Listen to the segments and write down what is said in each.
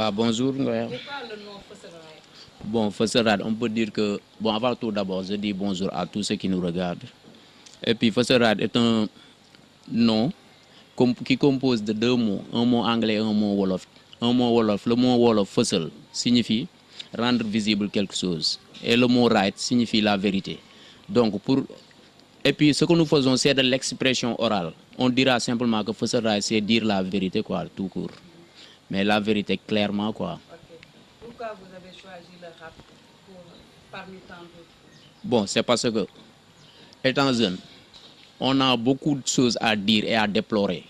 Bonjour, Ngoya. Pourquoi le nom Fosserai? Bon, Fosserad, on peut dire que, bon, avant tout d'abord, je dis bonjour à tous ceux qui nous regardent. Et puis, Fosserad est un nom qui compose de deux mots, un mot anglais et un mot wolof. Un mot wolof, le mot wolof, Fossel, signifie rendre visible quelque chose. Et le mot right signifie la vérité. Donc, et puis, ce que nous faisons, c'est de l'expression orale. On dira simplement que Fosserad, c'est dire la vérité, quoi, tout court. Mais la vérité, clairement, quoi. Ok. Pourquoi vous avez choisi le rap pour, parmi tant d'autres? Bon, c'est parce que, étant jeune, on a beaucoup de choses à dire et à déplorer.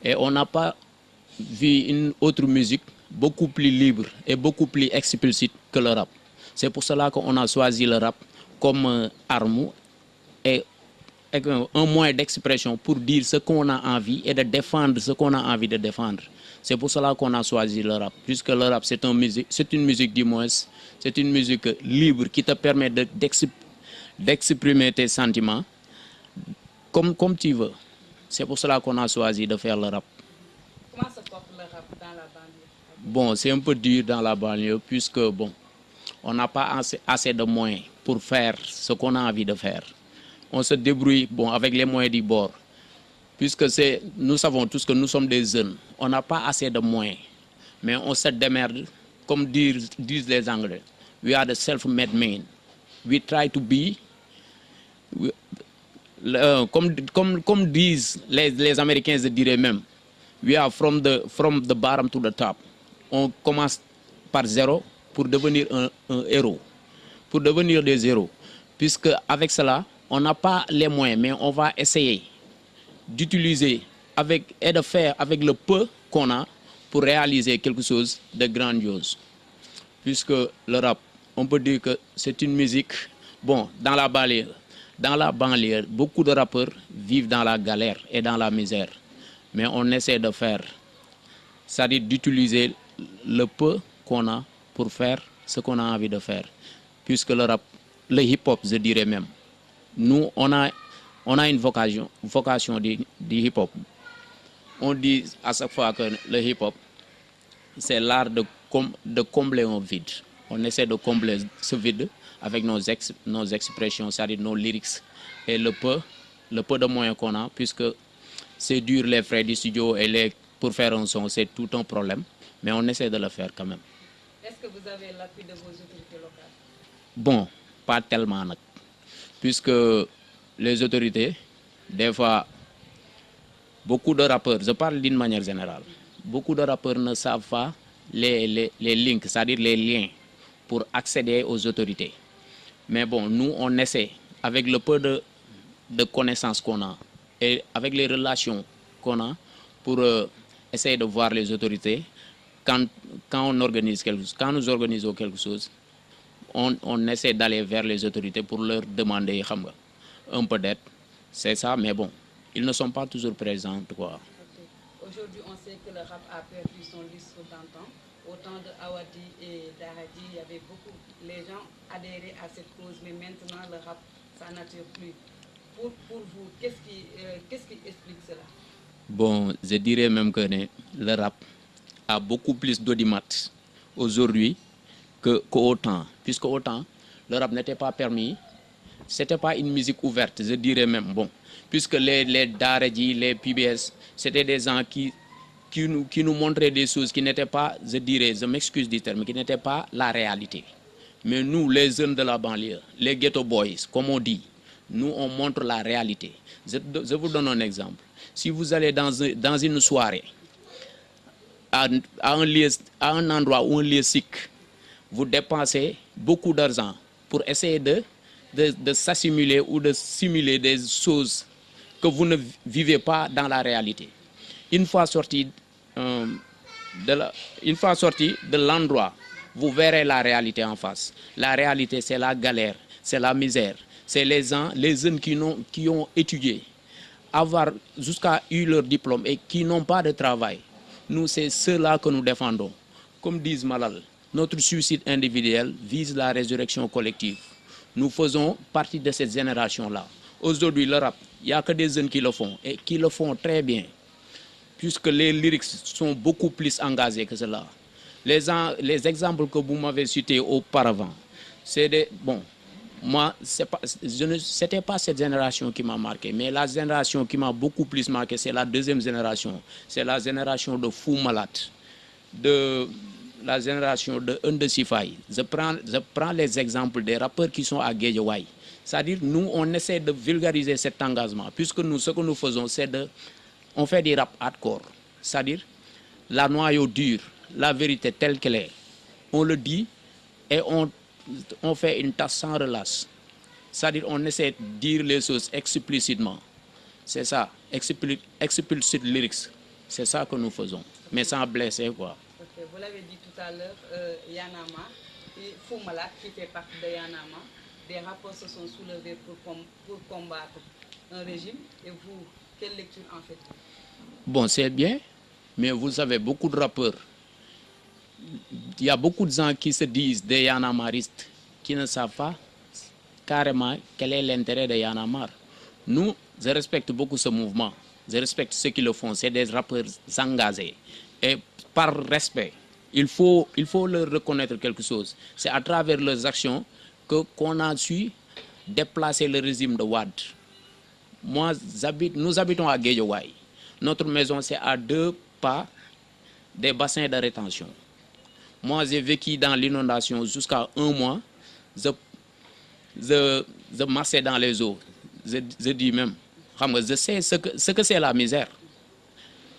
Et on n'a pas vu une autre musique beaucoup plus libre et beaucoup plus explicite que le rap. C'est pour cela qu'on a choisi le rap comme arme et un moyen d'expression pour dire ce qu'on a envie et de défendre ce qu'on a envie de défendre. C'est pour cela qu'on a choisi le rap, puisque le rap c'est une musique du moins, c'est une musique libre qui te permet d'exprimer tes sentiments comme tu veux. C'est pour cela qu'on a choisi de faire le rap. Comment se porte le rap dans la banlieue? Bon, c'est un peu dur dans la banlieue, puisque bon, on n'a pas assez de moyens pour faire ce qu'on a envie de faire. On se débrouille bon, avec les moyens du bord. Puisque nous savons tous que nous sommes des jeunes, on n'a pas assez de moyens. Mais on se démerde, comme disent les Anglais. We are the self-made men. We try to be, comme disent les Américains, je dirais même, we are from the bottom to the top. On commence par zéro pour devenir un héros, pour devenir des héros. Puisque avec cela, on n'a pas les moyens, mais on va essayer d'utiliser et de faire avec le peu qu'on a pour réaliser quelque chose de grandiose. Puisque le rap, on peut dire que c'est une musique, bon, dans la banlieue, beaucoup de rappeurs vivent dans la galère et dans la misère. Mais on essaie de faire, c'est-à-dire d'utiliser le peu qu'on a pour faire ce qu'on a envie de faire. Puisque le rap, le hip-hop, je dirais même, nous, on a une vocation du hip-hop. On dit à chaque fois que le hip-hop, c'est l'art de combler un vide. On essaie de combler ce vide avec nos expressions, c'est-à-dire nos lyrics et le peu de moyens qu'on a, puisque c'est dur les frais du studio et pour faire un son, c'est tout un problème. Mais on essaie de le faire quand même. Est-ce que vous avez l'appui de vos autorités locales? Bon, pas tellement, puisque les autorités, des fois, beaucoup de rappeurs, je parle d'une manière générale, beaucoup de rappeurs ne savent pas les links, c'est-à-dire les liens pour accéder aux autorités. Mais bon, nous, on essaie, avec le peu de connaissances qu'on a et avec les relations qu'on a, pour essayer de voir les autorités. Quand on organise quelque chose, quand nous organisons quelque chose, on essaie d'aller vers les autorités pour leur demander un peu d'aide. C'est ça, mais bon, ils ne sont pas toujours présents, quoi. Okay. Aujourd'hui, on sait que le rap a perdu son lustre d'antan. Au temps de Awadi et Daradi, il y avait beaucoup, les gens adhéraient à cette cause, mais maintenant le rap, ça n'attire plus. Pour vous, qu'est-ce qui explique cela? Bon, je dirais même que le rap a beaucoup plus d'audimat aujourd'hui qu'au temps. Puisque au temps, le rap n'était pas permis, c'était pas une musique ouverte, je dirais même. Bon, puisque les Daradi, les PBS, c'était des gens qui nous montraient des choses qui n'étaient pas, je dirais, je m'excuse du terme, qui n'étaient pas la réalité. Mais nous, les jeunes de la banlieue, les ghetto boys, comme on dit, nous, on montre la réalité. Je vous donne un exemple. Si vous allez dans une soirée, à un endroit ou un lieu sikh, vous dépensez beaucoup d'argent pour essayer de s'assimiler ou de simuler des choses que vous ne vivez pas dans la réalité. Une fois sorti de l'endroit, vous verrez la réalité en face. La réalité, c'est la galère, c'est la misère, c'est les jeunes qui ont étudié, avoir jusqu'à eu leur diplôme et qui n'ont pas de travail. Nous, c'est ceux-là que nous défendons. Comme disent Malal, notre suicide individuel vise la résurrection collective. Nous faisons partie de cette génération-là. Aujourd'hui, le rap, il n'y a que des jeunes qui le font et qui le font très bien, puisque les lyrics sont beaucoup plus engagés que cela. Les exemples que vous m'avez cités auparavant, c'est des... Bon, moi, c'était pas cette génération qui m'a marqué, mais la génération qui m'a beaucoup plus marqué, c'est la deuxième génération. C'est la génération de Fou Malade, de la génération de Undesifai. Je prends les exemples des rappeurs qui sont à Guédiawaye. C'est-à-dire, nous, on essaie de vulgariser cet engagement, puisque nous, ce que nous faisons, c'est on fait des rap hardcore. C'est-à-dire, la noyau dure, la vérité telle qu'elle est. On le dit et on fait une tâche sans relâche. C'est-à-dire, on essaie de dire les choses explicitement. C'est ça, explicit lyrics. C'est ça que nous faisons, mais sans blesser, quoi. Okay. Vous l'avez dit tout à l'heure, Yanama et Fou Malade, qui fait partie de Yanama, des rapports se sont soulevés pour combattre un régime. Et vous, quelle lecture en faites-vous? Bon, c'est bien, mais vous savez, beaucoup de rappeurs, il y a beaucoup de gens qui se disent des Yanamaristes, qui ne savent pas carrément quel est l'intérêt de Yanamar. Nous, je respecte beaucoup ce mouvement. Je respecte ceux qui le font. C'est des rappeurs engagés. Et par respect, il faut leur reconnaître quelque chose. C'est à travers leurs actions qu'on a su déplacer le régime de Wad. Moi, nous habitons à Guédiawaye. Notre maison, c'est à 2 pas des bassins de rétention. Moi, j'ai vécu dans l'inondation jusqu'à 1 mois. Je marchais dans les eaux. Je dis même, je sais ce que c'est la misère.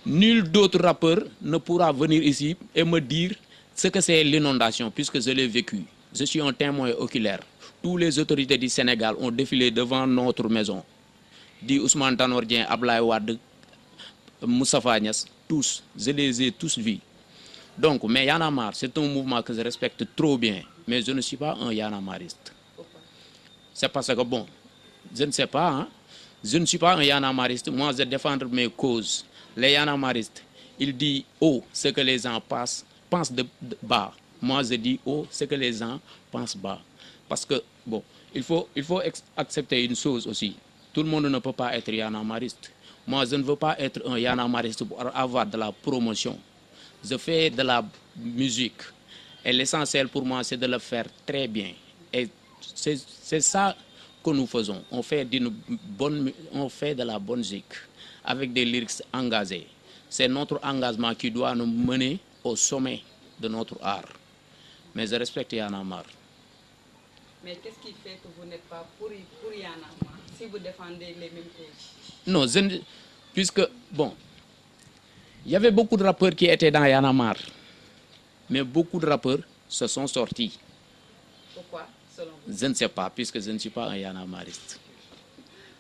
Nul d'autre rappeur ne pourra venir ici et me dire ce que c'est l'inondation, puisque je l'ai vécu. Je suis un témoin oculaire. Tous les autorités du Sénégal ont défilé devant notre maison. Dit Ousmane Tanordien, Ablaye Wade, Moustapha Niasse, tous. Je les ai tous vus. Donc, mais Y'en a marre, c'est un mouvement que je respecte trop bien. Mais je ne suis pas un Yanamariste. C'est parce que, bon, je ne sais pas, hein? Je ne suis pas un Yanamariste. Moi, je défends mes causes. Les Yanamaristes, ils disent haut ce que les gens pensent de bas. Moi, je dis haut ce que les gens pensent bas. Parce que, bon, il faut accepter une chose aussi. Tout le monde ne peut pas être Yanamariste. Moi, je ne veux pas être un Yanamariste pour avoir de la promotion. Je fais de la musique. Et l'essentiel pour moi, c'est de le faire très bien. Et c'est ça que nous faisons. On fait de la bonne musique avec des lyrics engagés. C'est notre engagement qui doit nous mener au sommet de notre art. Mais je respecte Y'en a marre. Mais qu'est-ce qui fait que vous n'êtes pas pour Y'en a marre si vous défendez les mêmes causes? Non, puisque, bon, il y avait beaucoup de rappeurs qui étaient dans Y'en a marre. Mais beaucoup de rappeurs se sont sortis. Pourquoi, selon vous? Je ne sais pas, puisque je ne suis pas un Yanamariste.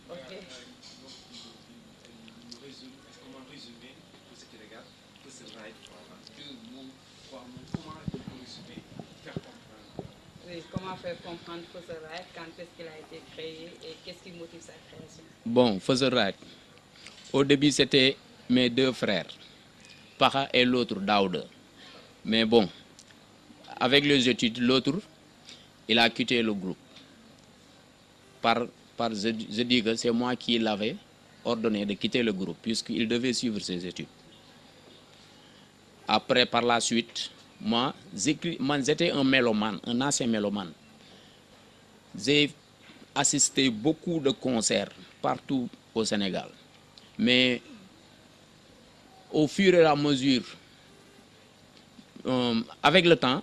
Ok. Comment résumer pour ceux qui regardent que ce ride, Oui, comment faire comprendre Fuzz Ride, quand est-ce qu'il a été créé et qu'est-ce qui motive sa création? Bon, Fuzz Ride. Au début, c'était mes 2 frères, Para et l'autre, Daouda. Mais bon, avec les études, l'autre, il a quitté le groupe. Je dis que c'est moi qui l'avais ordonné de quitter le groupe, puisqu'il devait suivre ses études. Après, par la suite, moi, j'étais un mélomane, un ancien mélomane. J'ai assisté beaucoup de concerts partout au Sénégal. Mais au fur et à mesure, avec le temps,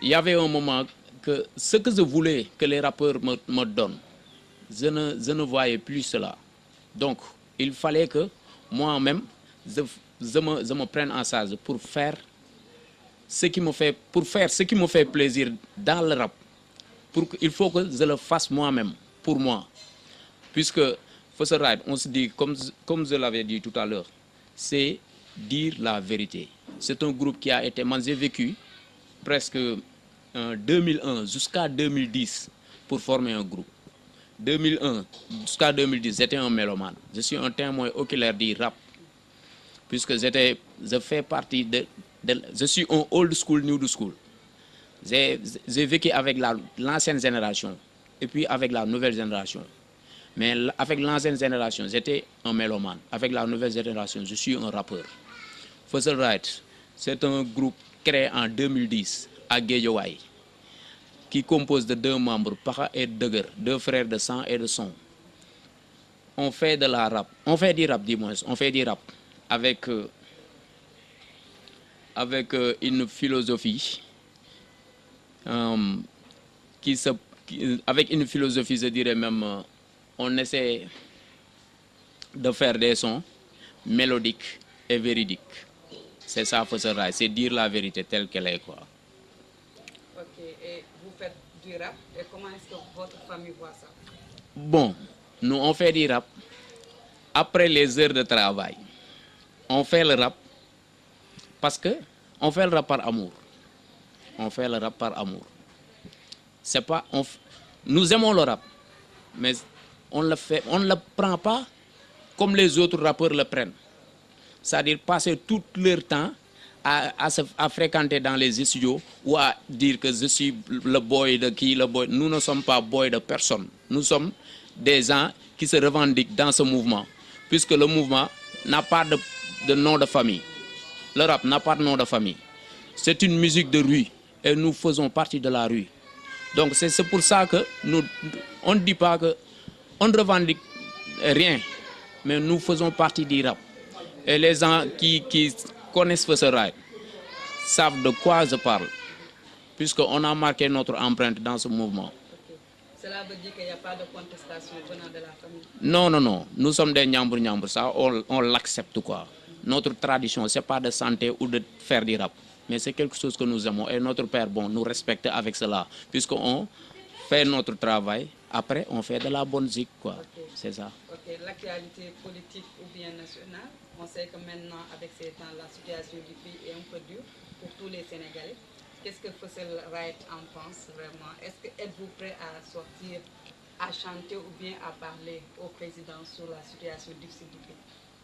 il y avait un moment que ce que je voulais que les rappeurs me donnent, je ne voyais plus cela. Donc, il fallait que moi-même, je me prenne en charge pour faire ce qui me fait plaisir dans le rap. Il faut que je le fasse moi-même, pour moi. Puisque Fuzz Ride, on se dit, comme je l'avais dit tout à l'heure, c'est dire la vérité. C'est un groupe qui a été... Moi, j'ai vécu presque 2001 jusqu'à 2010 pour former un groupe. 2001 jusqu'à 2010, j'étais un mélomane. Je suis un témoin oculaire du rap. Puisque je fais partie je suis un old school, new school. J'ai vécu avec l'ancienne génération et puis avec la nouvelle génération. Mais avec l'ancienne génération, j'étais un mélomane. Avec la nouvelle génération, je suis un rappeur. Fuzz Ride, c'est un groupe créé en 2010 à Guédiawaye, qui compose de 2 membres, Pacha et Deuguer, 2 frères de sang et de son. On fait de la rap, on fait du rap, dis-moi, on fait du rap avec, une philosophie avec une philosophie, je dirais même, on essaie de faire des sons mélodiques et véridiques. C'est ça, Fosserai, c'est dire la vérité telle qu'elle est, quoi. Ok, et vous faites du rap, et comment est-ce que votre famille voit ça? Bon, nous on fait du rap après les heures de travail. On fait le rap parce que on fait le rap par amour. On fait le rap par amour. C'est pas, nous aimons le rap, mais on ne le prend pas comme les autres rappeurs le prennent. C'est-à-dire passer tout leur temps à fréquenter dans les studios ou à dire que je suis le boy de qui, le boy. Nous ne sommes pas boy de personne. Nous sommes des gens qui se revendiquent dans ce mouvement, puisque le mouvement n'a pas de nom de famille. Le rap n'a pas de nom de famille. C'est une musique de rue et nous faisons partie de la rue. Donc c'est pour ça que on ne dit pas que on ne revendique rien, mais nous faisons partie du rap. Et les gens qui connaissent Fosserai savent de quoi je parle, puisqu'on a marqué notre empreinte dans ce mouvement. Okay. Cela veut dire qu'il n'y a pas de contestation venant de la famille? Non, non, non. Nous sommes des Nyambour, ça, on l'accepte, quoi. Notre tradition, ce n'est pas de santé ou de faire du rap, mais c'est quelque chose que nous aimons. Et notre père, bon, nous respecte avec cela, puisqu'on fait notre travail. Après, on fait de la bonne musique, quoi. Okay. C'est ça. Ok, l'actualité politique ou bien nationale, on sait que maintenant, avec ces temps, la situation du pays est un peu dure pour tous les Sénégalais. Qu'est-ce que Fosserai en pense vraiment? Est-ce que êtes-vous prêt à sortir, à chanter ou bien à parler au président sur la situation difficile du pays?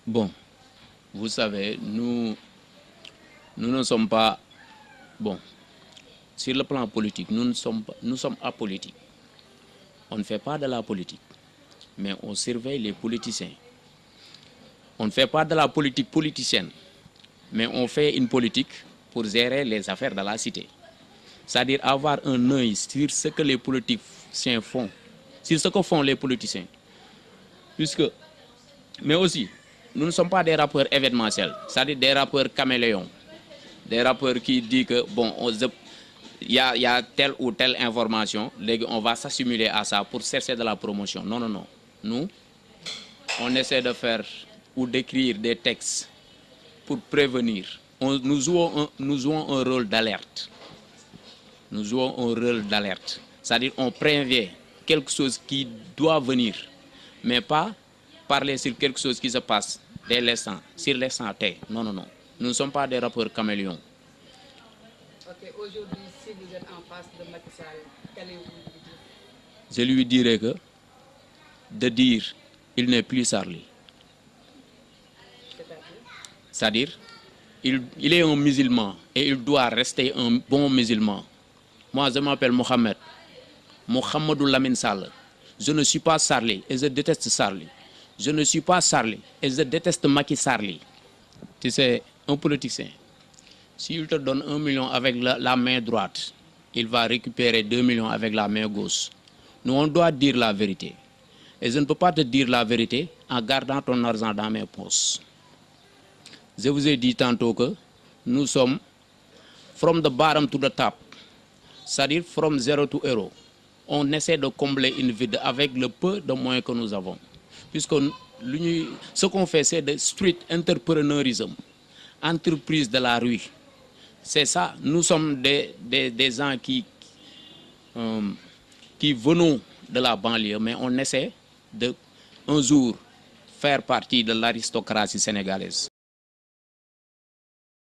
Bon, vous savez, nous ne sommes pas... Bon, sur le plan politique, nous sommes apolitiques. On ne fait pas de la politique, mais on surveille les politiciens. On ne fait pas de la politique politicienne, mais on fait une politique pour gérer les affaires de la cité. C'est-à-dire avoir un œil sur ce que les politiciens font, sur ce que font les politiciens. Mais aussi, nous ne sommes pas des rappeurs événementiels, c'est-à-dire des rappeurs caméléons, des rappeurs qui disent que, bon, il y a telle ou telle information, on va s'assimiler à ça pour chercher de la promotion. Non, non, non. Nous, on essaie de faire ou d'écrire des textes pour prévenir. Nous jouons un rôle d'alerte. Nous jouons un rôle d'alerte. C'est-à-dire on prévient quelque chose qui doit venir, mais pas parler sur quelque chose qui se passe dès l'instant, sur l'instant T. Non, non, non. Nous ne sommes pas des rappeurs caméléons. Ok, aujourd'hui, si vous êtes en face de Macky Sall, qu'allez-vous lui dire? Je lui dirais que de dire il n'est plus Sarli. C'est-à-dire, il est un musulman et il doit rester un bon musulman. Moi, je m'appelle Mohamed. Mohamedou Lamine Sall. Je ne suis pas Sarli et je déteste Sarli. Je ne suis pas Sarli et je déteste Macky Sarli. Tu sais, un politicien, s'il te donne 1 million avec la main droite, il va récupérer 2 millions avec la main gauche. Nous, on doit dire la vérité. Et je ne peux pas te dire la vérité en gardant ton argent dans mes poches. Je vous ai dit tantôt que nous sommes from the bottom to the top. C'est-à-dire from zero to hero. On essaie de combler une vide avec le peu de moyens que nous avons. Puisque ce qu'on fait, c'est de street entrepreneurisme, entreprise de la rue. C'est ça. Nous sommes des gens qui venons de la banlieue, mais on essaie de, un jour, faire partie de l'aristocratie sénégalaise.